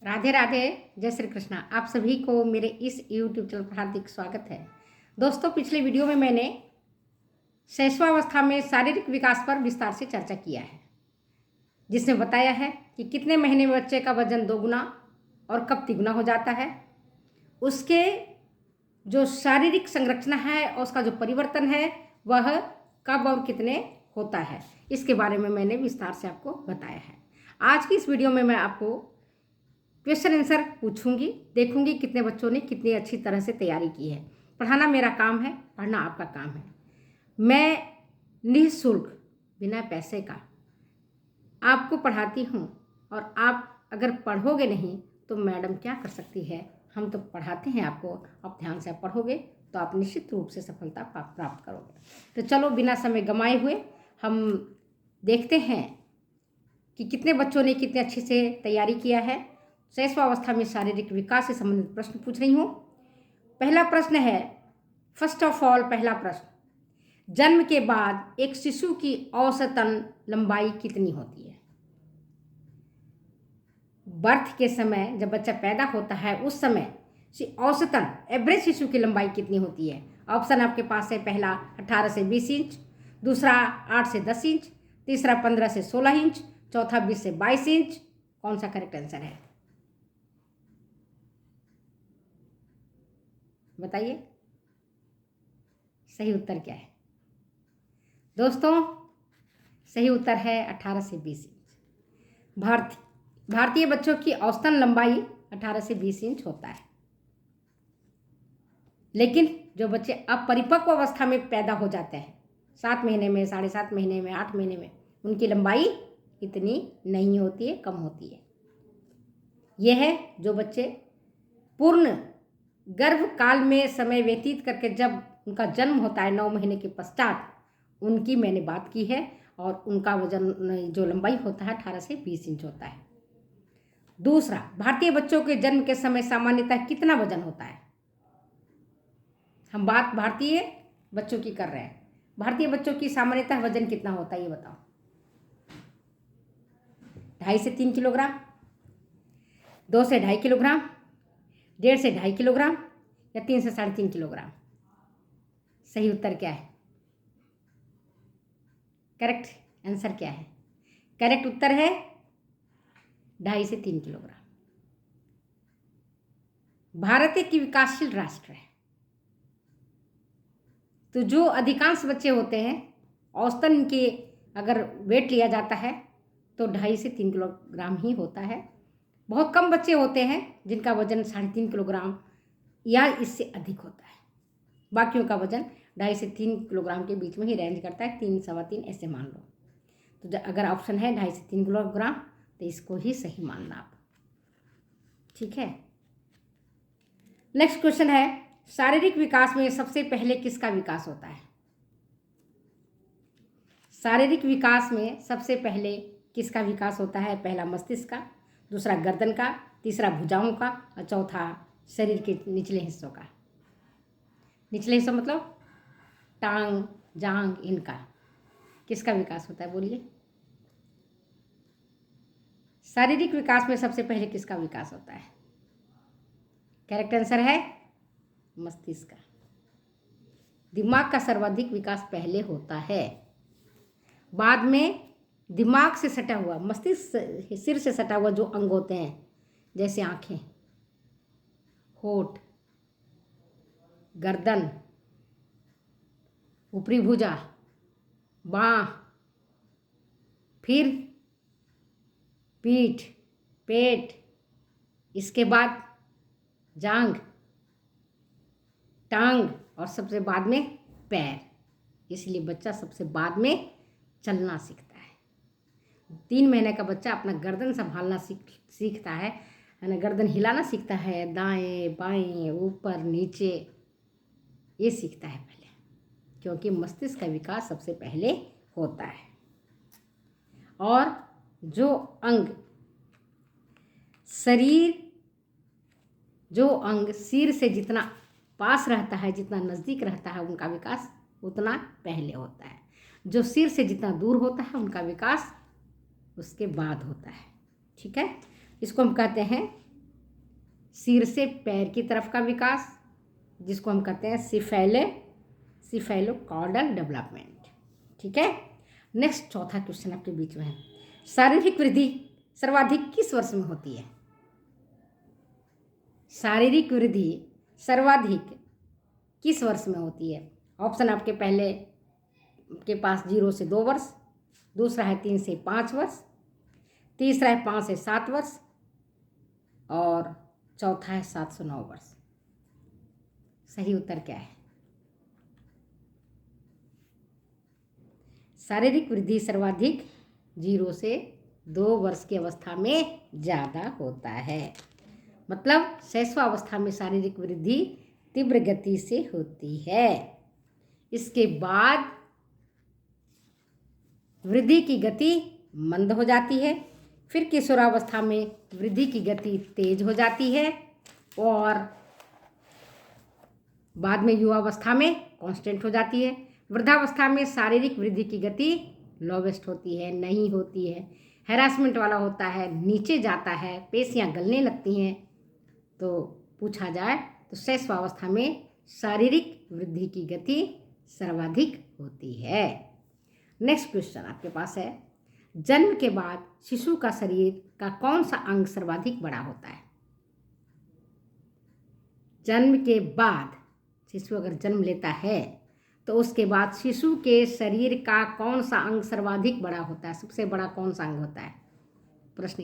राधे राधे। जय श्री कृष्णा। आप सभी को मेरे इस YouTube चैनल पर हार्दिक स्वागत है। दोस्तों, पिछले वीडियो में मैंने शैशवावस्था में शारीरिक विकास पर विस्तार से चर्चा किया है, जिसमें बताया है कि कितने महीने में बच्चे का वजन दोगुना और कब तिगुना हो जाता है, उसके जो शारीरिक संरचना है और उसका जो परिवर्तन है वह कब और कितने होता है, इसके बारे में मैंने विस्तार से आपको बताया है। आज की इस वीडियो में मैं आपको क्वेश्चन आंसर पूछूंगी, देखूंगी कितने बच्चों ने कितनी अच्छी तरह से तैयारी की है। पढ़ाना मेरा काम है, पढ़ना आपका काम है। मैं निःशुल्क बिना पैसे का आपको पढ़ाती हूँ और आप अगर पढ़ोगे नहीं तो मैडम क्या कर सकती है। हम तो पढ़ाते हैं आपको, आप ध्यान से आप पढ़ोगे तो आप निश्चित रूप से सफलता प्राप्त करोगे। तो चलो बिना समय गंवाए हुए हम देखते हैं कि कितने बच्चों ने कितने अच्छे से तैयारी किया है। शैशवावस्था में शारीरिक विकास से संबंधित प्रश्न पूछ रही हूँ। पहला प्रश्न है, फर्स्ट ऑफ ऑल पहला प्रश्न, जन्म के बाद एक शिशु की औसतन लंबाई कितनी होती है? बर्थ के समय जब बच्चा पैदा होता है उस समय औसतन एवरेज शिशु की लंबाई कितनी होती है? ऑप्शन आपके पास है, पहला 18 से 20 इंच, दूसरा 8 से 10 इंच, तीसरा 15 से 16 इंच, चौथा 20 से 22 इंच। कौन सा करेक्ट आंसर है बताइए? सही उत्तर क्या है दोस्तों? सही उत्तर है 18 से 20 इंच। भारतीय बच्चों की औसतन लंबाई 18 से 20 इंच होता है, लेकिन जो बच्चे अपरिपक्व अवस्था में पैदा हो जाते हैं 7 महीने में, 7.5 महीने में, 8 महीने में, उनकी लंबाई इतनी नहीं होती है, कम होती है। यह है जो बच्चे पूर्ण गर्भ काल में समय व्यतीत करके जब उनका जन्म होता है 9 महीने के पश्चात, उनकी मैंने बात की है, और उनका वजन जो लंबाई होता है 18 से 20 इंच होता है। दूसरा, भारतीय बच्चों के जन्म के समय सामान्यतः कितना वजन होता है? हम बात भारतीय बच्चों की कर रहे हैं। भारतीय बच्चों की सामान्यतः वजन कितना होता है ये बताओ? 2.5 से 3 किलोग्राम, 2 से 2.5 किलोग्राम, 1.5 से 2.5 किलोग्राम, या 3 से 3.5 किलोग्राम। सही उत्तर क्या है? करेक्ट आंसर क्या है? करेक्ट उत्तर है 2.5 से 3 किलोग्राम। भारत एक विकासशील राष्ट्र है, तो जो अधिकांश बच्चे होते हैं औसतन इनके अगर वेट लिया जाता है तो 2.5 से 3 किलोग्राम ही होता है। बहुत कम बच्चे होते हैं जिनका वजन 3.5 किलोग्राम या इससे अधिक होता है। बाकियों का वजन 2.5 से 3 किलोग्राम के बीच में ही रेंज करता है, 3, सवा 3 ऐसे मान लो। तो अगर ऑप्शन है 2.5 से 3 किलोग्राम तो इसको ही सही मानना आप, ठीक है। नेक्स्ट क्वेश्चन है, शारीरिक विकास में सबसे पहले किसका विकास होता है? शारीरिक विकास में सबसे पहले किसका विकास होता है? पहला मस्तिष्क का, दूसरा गर्दन का, तीसरा भुजाओं का, और चौथा शरीर के निचले हिस्सों का। निचले हिस्सों मतलब टांग, जांग, इनका किसका विकास होता है बोलिए? शारीरिक विकास में सबसे पहले किसका विकास होता है? करेक्ट आंसर है मस्तिष्क का। दिमाग का सर्वाधिक विकास पहले होता है, बाद में दिमाग से सटा हुआ, मस्तिष्क सिर से सटा हुआ जो अंग होते हैं, जैसे आंखें, होठ, गर्दन, ऊपरी भुजा, बाँह, फिर पीठ, पेट, इसके बाद जांग, टांग, और सबसे बाद में पैर। इसलिए बच्चा सबसे बाद में चलना सीखता है। 3 महीने का बच्चा अपना गर्दन संभालना सीखता है ना, गर्दन हिलाना सीखता है, दाएं बाएं, ऊपर नीचे, ये सीखता है पहले, क्योंकि मस्तिष्क का विकास सबसे पहले होता है। और जो अंग सिर से जितना पास रहता है, जितना नज़दीक रहता है, उनका विकास उतना पहले होता है। जो सिर से जितना दूर होता है उनका विकास उसके बाद होता है, ठीक है। इसको हम कहते हैं सिर से पैर की तरफ का विकास, जिसको हम कहते हैं सिफेलोकॉर्डल डेवलपमेंट। ठीक है। नेक्स्ट चौथा क्वेश्चन आपके बीच में है, शारीरिक वृद्धि सर्वाधिक किस वर्ष में होती है? शारीरिक वृद्धि सर्वाधिक किस वर्ष में होती है? ऑप्शन आपके पहले के पास 0 से 2 वर्ष, दूसरा है 3 से 5 वर्ष, तीसरा है 5 से 7 वर्ष और चौथा है 7 से 9 वर्ष। सही उत्तर क्या है? शारीरिक वृद्धि सर्वाधिक 0 से 2 वर्ष की अवस्था में ज़्यादा होता है। मतलब शैशवावस्था में शारीरिक वृद्धि तीव्र गति से होती है। इसके बाद वृद्धि की गति मंद हो जाती है, फिर किशोरावस्था में वृद्धि की गति तेज हो जाती है और बाद में युवावस्था में कांस्टेंट हो जाती है। वृद्धावस्था में शारीरिक वृद्धि की गति लोवेस्ट होती है, नहीं होती है, हैरासमेंट वाला होता है, नीचे जाता है, पेशियां गलने लगती हैं। तो पूछा जाए तो शैशवावस्था में शारीरिक वृद्धि की गति सर्वाधिक होती है। नेक्स्ट क्वेश्चन आपके पास है, जन्म के बाद शिशु का शरीर का कौन सा अंग सर्वाधिक बड़ा होता है? जन्म के बाद शिशु अगर जन्म लेता है तो उसके बाद शिशु के शरीर का कौन सा अंग सर्वाधिक बड़ा होता है? सबसे बड़ा कौन सा अंग होता है? प्रश्न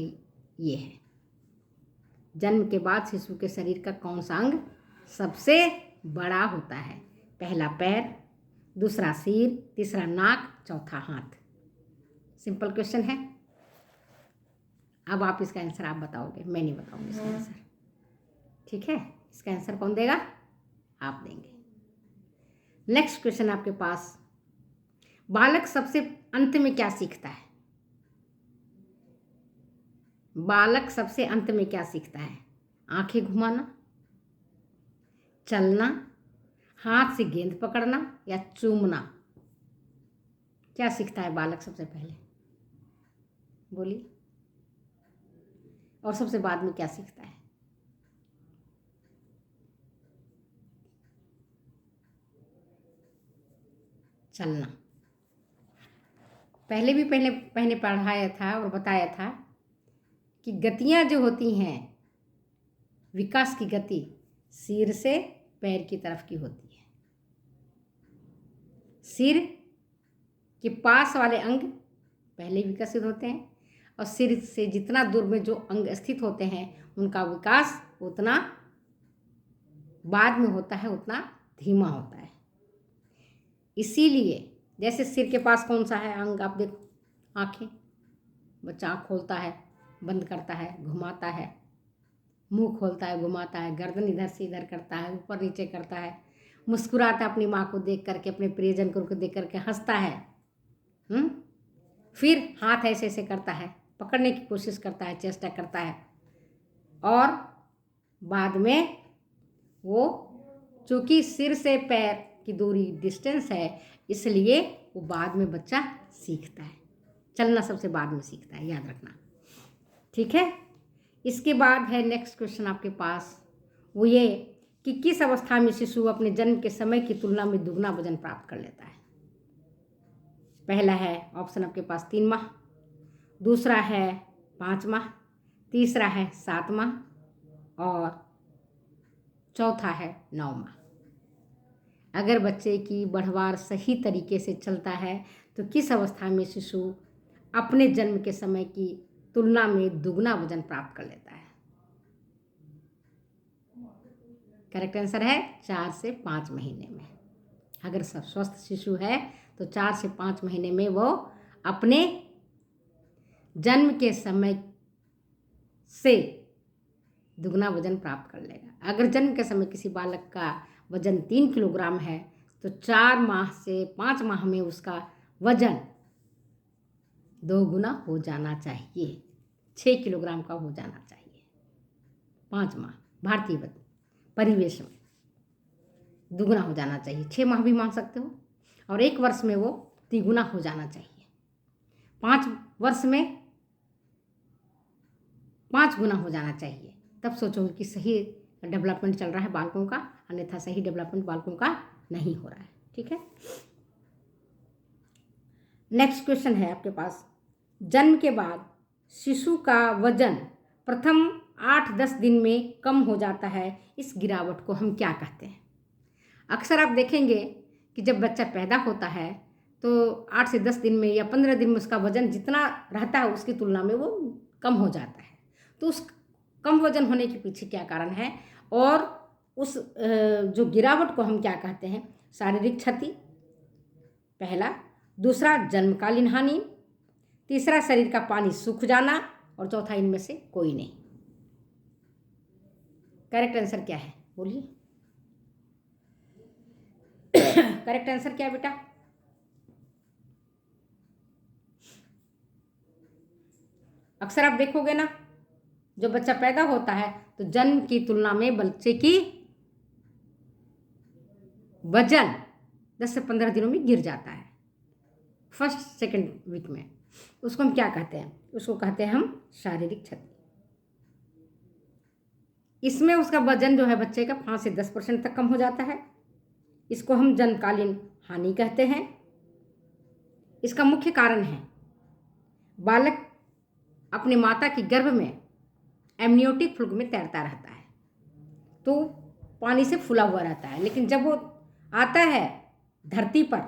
ये है, जन्म के बाद शिशु के शरीर का कौन सा अंग सबसे बड़ा होता है? पहला पैर, दूसरा सिर, तीसरा नाक, चौथा हाथ। सिंपल क्वेश्चन है। अब आप इसका आंसर आप बताओगे, मैं नहीं बताऊंगी इसका आंसर। ठीक है, इसका आंसर कौन देगा? आप देंगे। नेक्स्ट क्वेश्चन आपके पास, बालक सबसे अंत में क्या सीखता है? बालक सबसे अंत में क्या सीखता है? आंखें घुमाना, चलना, हाथ से गेंद पकड़ना या चूमना? क्या सीखता है बालक सबसे पहले? बोलिए। और सबसे बाद में क्या सीखता है? चलना। पहले पढ़ाया था और बताया था कि गतियां जो होती हैं, विकास की गति सिर से पैर की तरफ की होती है। सिर के पास वाले अंग पहले विकसित होते हैं और सिर से जितना दूर में जो अंग स्थित होते हैं उनका विकास उतना बाद में होता है, उतना धीमा होता है। इसीलिए जैसे सिर के पास कौन सा है अंग, आप देखो, आँखें। बच्चा आँख खोलता है, बंद करता है, घुमाता है, मुंह खोलता है, घुमाता है, गर्दन इधर से इधर करता है, ऊपर नीचे करता है, मुस्कुराता है, अपनी माँ को देख करके, अपने प्रियजन को देख करके हंसता है। फिर हाथ ऐसे ऐसे करता है, पकड़ने की कोशिश करता है, चेष्टा करता है और बाद में वो, चूँकि सिर से पैर की दूरी डिस्टेंस है, इसलिए वो बाद में बच्चा सीखता है। चलना सबसे बाद में सीखता है, याद रखना। ठीक है। इसके बाद है नेक्स्ट क्वेश्चन आपके पास, वो ये कि किस अवस्था में शिशु अपने जन्म के समय की तुलना में दुगना वजन प्राप्त कर लेता है? पहला है ऑप्शन आपके पास 3 माह, दूसरा है 5 माह, तीसरा है 7 माह और चौथा है 9 माह। अगर बच्चे की बढ़वार सही तरीके से चलता है तो किस अवस्था में शिशु अपने जन्म के समय की तुलना में दुगना वजन प्राप्त कर लेता है? करेक्ट आंसर है 4 से 5 महीने में। अगर सब स्वस्थ शिशु है तो 4 से 5 महीने में वो अपने जन्म के समय से दुगना वजन प्राप्त कर लेगा। अगर जन्म के समय किसी बालक का वजन 3 किलोग्राम है तो 4 माह से 5 माह में उसका वजन 2 गुना हो जाना चाहिए, 6 किलोग्राम का हो जाना चाहिए। 5 माह भारतीय परिवेश में दुगुना हो जाना चाहिए। 6 माह भी मान सकते हो और 1 वर्ष में वो तिगुना हो जाना चाहिए। 5 वर्ष में 5 गुना हो जाना चाहिए, तब सोचोगे कि सही डेवलपमेंट चल रहा है बालकों का, अन्यथा सही डेवलपमेंट बालकों का नहीं हो रहा है। ठीक है। नेक्स्ट क्वेश्चन है आपके पास, जन्म के बाद शिशु का वजन प्रथम 8-10 दिन में कम हो जाता है, इस गिरावट को हम क्या कहते हैं? अक्सर आप देखेंगे कि जब बच्चा पैदा होता है तो 8 से 10 दिन में या 15 दिन में उसका वजन जितना रहता है उसकी तुलना में वो कम हो जाता है। तो उस कम वजन होने के पीछे क्या कारण है, और उस जो गिरावट को हम क्या कहते हैं? शारीरिक क्षति पहला, दूसरा जन्मकालीन हानि, तीसरा शरीर का पानी सूख जाना, और चौथा इनमें से कोई नहीं। करेक्ट आंसर क्या है बोलिए? करेक्ट आंसर क्या है बेटा? अक्सर आप देखोगे ना, जो बच्चा पैदा होता है तो जन्म की तुलना में बच्चे की वजन 10 से 15 दिनों में गिर जाता है, फर्स्ट सेकंड वीक में। उसको हम क्या कहते हैं? उसको कहते हैं हम शारीरिक क्षति। इसमें उसका वजन जो है बच्चे का 5 से 10% तक कम हो जाता है। इसको हम जन्मकालीन हानि कहते हैं। इसका मुख्य कारण है बालक अपने माता की गर्भ में एमनियोटिक फ्लूइड में तैरता रहता है, तो पानी से फूला हुआ रहता है, लेकिन जब वो आता है धरती पर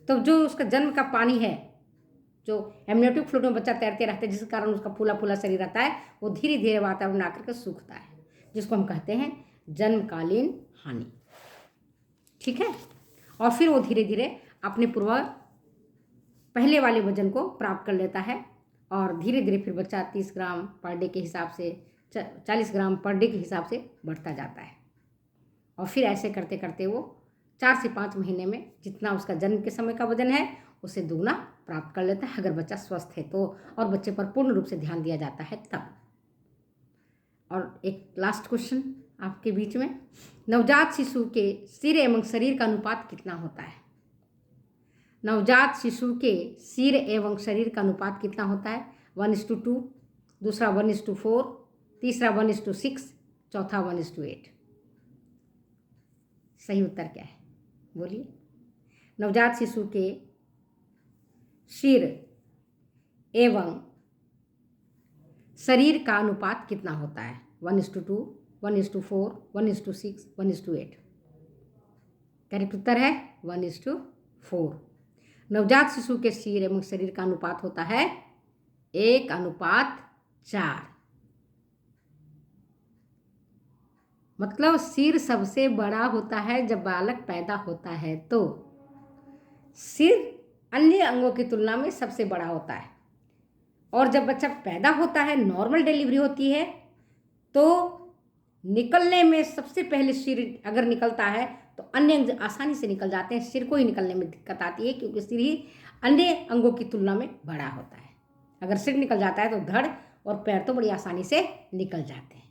तो जो उसका जन्म का पानी है, जो एमनियोटिक फ्लूइड में बच्चा तैरते रहता है, जिस कारण उसका फूला फूला शरीर रहता है, वो धीरे धीरे वातावरण आकर के सूखता है, जिसको हम कहते हैं जन्मकालीन हानि। ठीक है। और फिर वो धीरे धीरे अपने पहले वाले वजन को प्राप्त कर लेता है, और धीरे धीरे फिर बच्चा 30 ग्राम पर डे के हिसाब से 40 ग्राम पर डे के हिसाब से बढ़ता जाता है। और फिर ऐसे करते करते वो 4 से 5 महीने में जितना उसका जन्म के समय का वजन है उसे दुगना प्राप्त कर लेता है, अगर बच्चा स्वस्थ है तो, और बच्चे पर पूर्ण रूप से ध्यान दिया जाता है तब। और एक लास्ट क्वेश्चन आपके बीच में, नवजात शिशु के सिर एवं शरीर का अनुपात कितना होता है? नवजात शिशु के सिर एवं शरीर का अनुपात कितना होता है? 1:2, दूसरा 1:4, तीसरा 1:6, चौथा 1:8। सही उत्तर क्या है बोलिए? नवजात शिशु के सिर एवं शरीर का अनुपात कितना होता है? 1:2, 1:4, 1:6, 1:8। करेक्ट उत्तर है 1:4। नवजात शिशु के सिर एवं शरीर का अनुपात होता है 1:4। मतलब सिर सबसे बड़ा होता है जब बालक पैदा होता है, तो सिर अन्य अंगों की तुलना में सबसे बड़ा होता है। और जब बच्चा पैदा होता है, नॉर्मल डिलीवरी होती है, तो निकलने में सबसे पहले सिर अगर निकलता है तो अन्य अंग आसानी से निकल जाते हैं। सिर को ही निकलने में दिक्कत आती है, क्योंकि सिर ही अन्य अंगों की तुलना में बड़ा होता है। अगर सिर निकल जाता है तो धड़ और पैर तो बड़ी आसानी से निकल जाते हैं।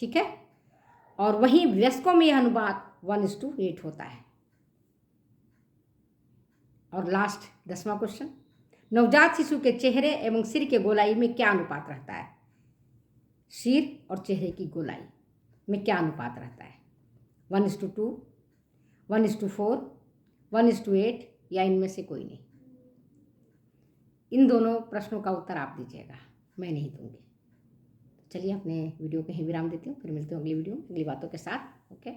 ठीक है। और वहीं वयस्कों में यह अनुपात 1:8 होता है। और लास्ट 10वां क्वेश्चन, नवजात शिशु के चेहरे एवं सिर के गोलाई में क्या अनुपात रहता है? सिर और चेहरे की गोलाई में क्या अनुपात रहता है? 1:2, 1:4, 1:8, या इनमें से कोई नहीं? इन दोनों प्रश्नों का उत्तर आप दीजिएगा, मैं नहीं दूंगी। चलिए अपने वीडियो को यहीं विराम देती हूँ, फिर मिलती हूँ अगली वीडियो में अगली बातों के साथ। ओके।